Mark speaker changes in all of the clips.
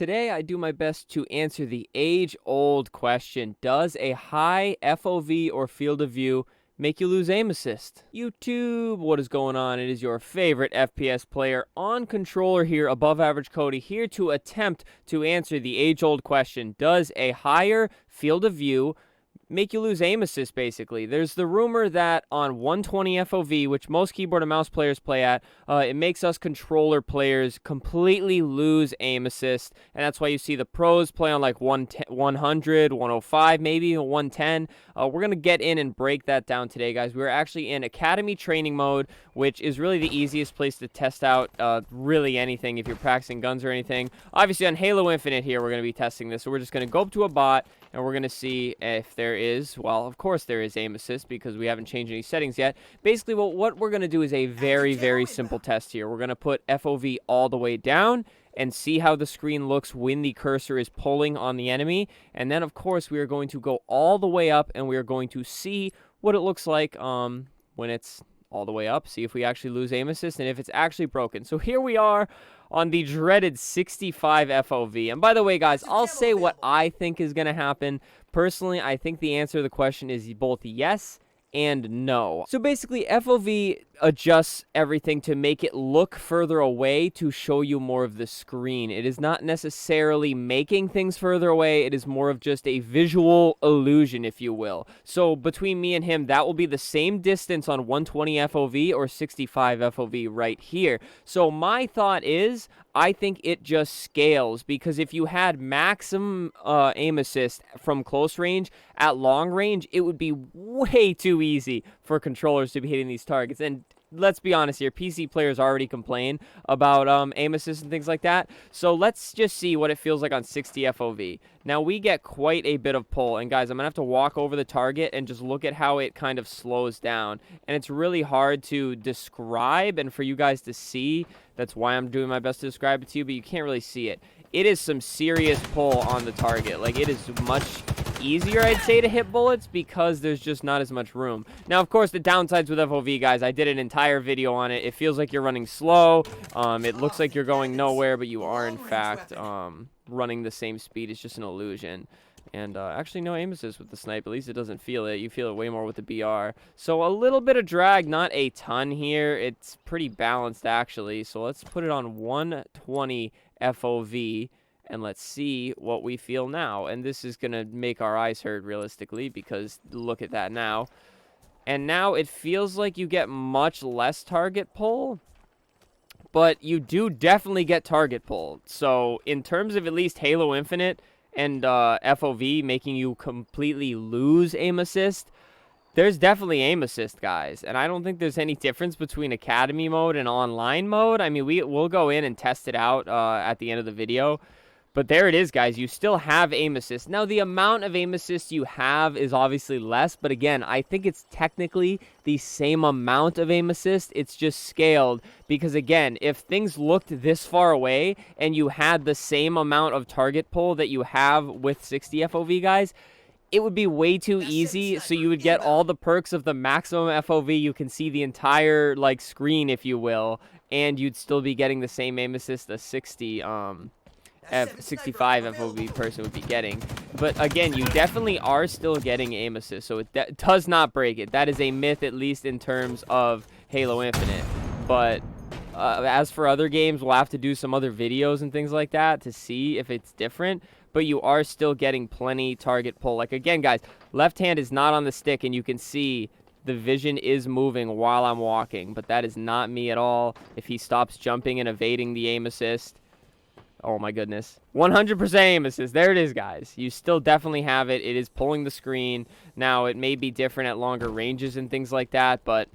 Speaker 1: Today, I do my best to answer the age-old question, does a high FOV or field of view make you lose aim assist? YouTube, what is going on? It is your favorite FPS player on controller here, Above Average Cody, here to attempt to answer the age-old question, does a higher field of view make you lose aim assist, basically? There's the rumor that on 120 FOV, which most keyboard and mouse players play at, it makes us controller players completely lose aim assist, and that's why you see the pros play on like 100, 105, maybe 110. We're going to get in and break that down today, guys. We're actually in Academy training mode, which is really the easiest place to test out really anything if you're practicing guns or anything. Obviously, on Halo Infinite here, we're going to be testing this, so we're just going to go up to a bot, and we're going to see if there is, well, of course there is aim assist because we haven't changed any settings yet. Basically, what we're going to do is a very, very simple test here. We're going to put FOV all the way down and see how the screen looks when the cursor is pulling on the enemy. And then, of course, we are going to go all the way up, and we are going to see what it looks like when it's all the way up, see if we actually lose aim assist and if it's actually broken. So here we are on the dreaded 65 FOV. And by the way, guys, I'll say what I think is going to happen. Personally, I think the answer to the question is both yes and no. So basically, FOV adjusts everything to make it look further away to show you more of the screen. It is not necessarily making things further away. It is more of just a visual illusion, if you will. So between me and him, that will be the same distance on 120 FOV or 65 FOV right here. So my thought is, I think it just scales, because if you had maximum aim assist from close range, at long range, it would be way too easy for controllers to be hitting these targets. And let's be honest here, PC players already complain about aim assist and things like that. So let's just see what it feels like on 60 FOV. Now, we get quite a bit of pull. And guys, I'm going to have to walk over the target and just look at how it kind of slows down. And it's really hard to describe and for you guys to see. That's why I'm doing my best to describe it to you, but you can't really see it. It is some serious pull on the target. Like, it is much easier, I'd say, to hit bullets because there's just not as much room. Now, of course, the downsides with FOV, guys, I did an entire video on it. It feels like you're running slow. It looks like you're going nowhere, but you are, in fact, running the same speed. It's just an illusion. And actually, no aim assist with the snipe. At least it doesn't feel it. You feel it way more with the BR. So a little bit of drag, not a ton here. It's pretty balanced, actually. So let's put it on 120 FOV. And let's see what we feel now. And this is going to make our eyes hurt realistically, because look at that now. And now it feels like you get much less target pull, but you do definitely get target pull. So in terms of at least Halo Infinite and FOV making you completely lose aim assist, there's definitely aim assist, guys. And I don't think there's any difference between Academy mode and online mode. I mean, we'll go in and test it out at the end of the video. But there it is, guys. You still have aim assist. Now, the amount of aim assist you have is obviously less. But again, I think it's technically the same amount of aim assist. It's just scaled. Because again, if things looked this far away and you had the same amount of target pull that you have with 60 FOV, guys, it would be way too easy. So you would get all the perks of the maximum FOV. You can see the entire like screen, if you will. And you'd still be getting the same aim assist a 65 FOV person would be getting. But again, you definitely are still getting aim assist, so it does not break it. That is a myth, at least in terms of Halo Infinite. But as for other games, we'll have to do some other videos and things like that to see if it's different. But you are still getting plenty target pull. Like, again, guys, left hand is not on the stick, and you can see the vision is moving while I'm walking. But that is not me at all. If he stops jumping and evading the aim assist, oh my goodness. 100% aim assist. There it is, guys. You still definitely have it. It is pulling the screen. Now, it may be different at longer ranges and things like that, but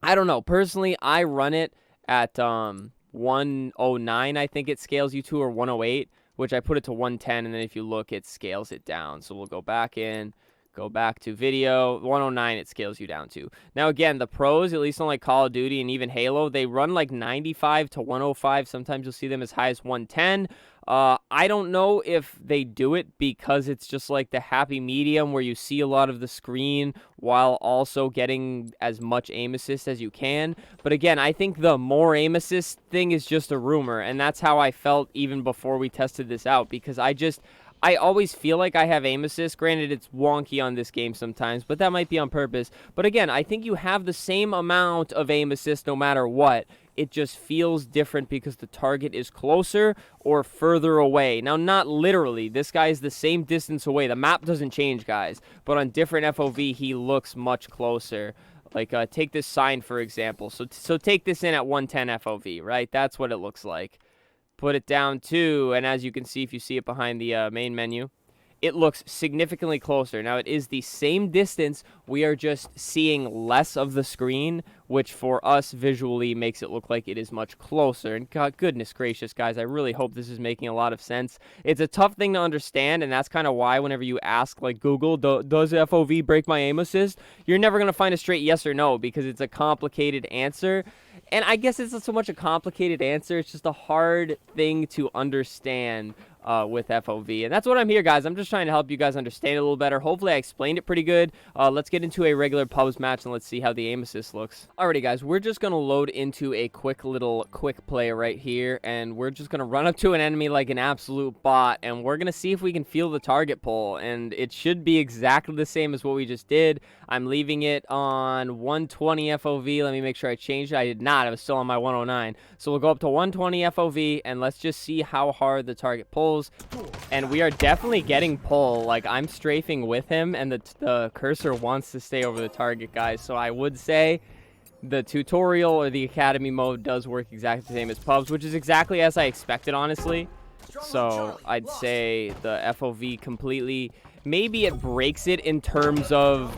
Speaker 1: I don't know. Personally, I run it at 109, I think it scales you to, or 108, which I put it to 110, and then if you look, it scales it down. So we'll go back in, Go back to video, 109 it scales you down to. Now again, the pros, at least on like Call of Duty and even Halo, they run like 95 to 105. Sometimes you'll see them as high as 110. I don't know if they do it because it's just like the happy medium where you see a lot of the screen while also getting as much aim assist as you can. But again, I think the more aim assist thing is just a rumor, and that's how I felt even before we tested this out, because I always feel like I have aim assist. Granted, it's wonky on this game sometimes, but that might be on purpose. But again, I think you have the same amount of aim assist no matter what. It just feels different because the target is closer or further away. Now, not literally. This guy is the same distance away. The map doesn't change, guys. But on different FOV, he looks much closer. Like, take this sign, for example. So take this in at 110 FOV, right? That's what it looks like. Put it down to, and as you can see, if you see it behind the main menu, it looks significantly closer. Now, it is the same distance. We are just seeing less of the screen, which for us visually makes it look like it is much closer. And God, goodness gracious, guys, I really hope this is making a lot of sense. It's a tough thing to understand, and that's kind of why whenever you ask, like, Google, does FOV break my aim assist? You're never going to find a straight yes or no because it's a complicated answer. And I guess it's not so much a complicated answer. It's just a hard thing to understand with FOV. And that's what I'm here, guys. I'm just trying to help you guys understand it a little better. Hopefully, I explained it pretty good. Let's get into a regular pubs match, and let's see how the aim assist looks. Alrighty, guys. We're just going to load into a quick play right here, and we're just going to run up to an enemy like an absolute bot, and we're going to see if we can feel the target pull. And it should be exactly the same as what we just did. I'm leaving it on 120 FOV. Let me make sure I changed it. I did not. I was still on my 109. So we'll go up to 120 FOV, and let's just see how hard the target pulls. And we are definitely getting pull. Like, I'm strafing with him, and the cursor wants to stay over the target, guys. So I would say the tutorial or the academy mode does work exactly the same as pubs, which is exactly as I expected, honestly. So I'd say the FOV completely, maybe it breaks it in terms of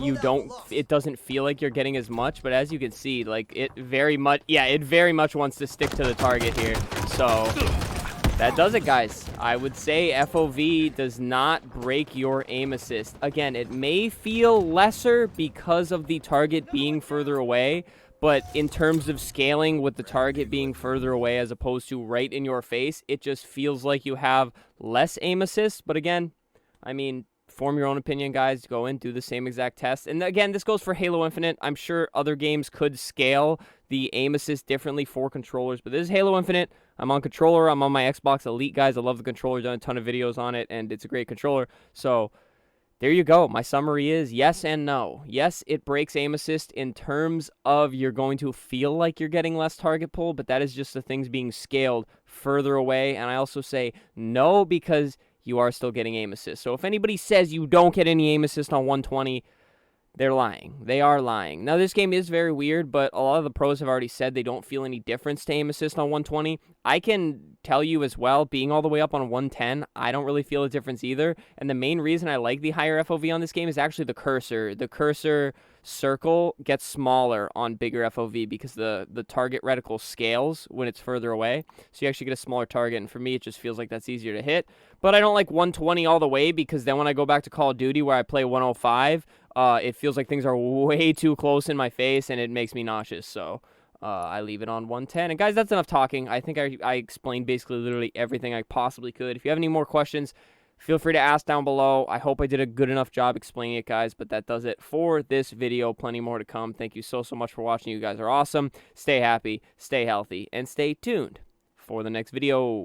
Speaker 1: it doesn't feel like you're getting as much, but as you can see, like, it very much wants to stick to the target here. So that does it, guys. I would say FOV does not break your aim assist. Again, it may feel lesser because of the target being further away, but in terms of scaling with the target being further away as opposed to right in your face, it just feels like you have less aim assist. But again, I mean, form your own opinion, guys. Go in, do the same exact test. And again, this goes for Halo Infinite. I'm sure other games could scale the aim assist differently for controllers, but this is Halo Infinite. I'm on controller. I'm on my Xbox Elite, guys. I love the controller. Done a ton of videos on it, and it's a great controller. So there you go. My summary is yes and no. Yes, it breaks aim assist in terms of you're going to feel like you're getting less target pull, but that is just the things being scaled further away. And I also say no because you are still getting aim assist. So if anybody says you don't get any aim assist on 120, they're lying. They are lying. Now, this game is very weird, but a lot of the pros have already said they don't feel any difference to aim assist on 120. I can tell you as well, being all the way up on 110, I don't really feel a difference either. And the main reason I like the higher FOV on this game is actually the cursor. The cursor circle gets smaller on bigger FOV because the target reticle scales when it's further away. So you actually get a smaller target, and for me, it just feels like that's easier to hit. But I don't like 120 all the way because then when I go back to Call of Duty where I play 105, it feels like things are way too close in my face, and it makes me nauseous. So I leave it on 110. And guys, that's enough talking. I think I explained basically literally everything I possibly could. If you have any more questions, feel free to ask down below. I hope I did a good enough job explaining it, guys. But that does it for this video. Plenty more to come. Thank you so much for watching. You guys are awesome. Stay happy, stay healthy, and stay tuned for the next video.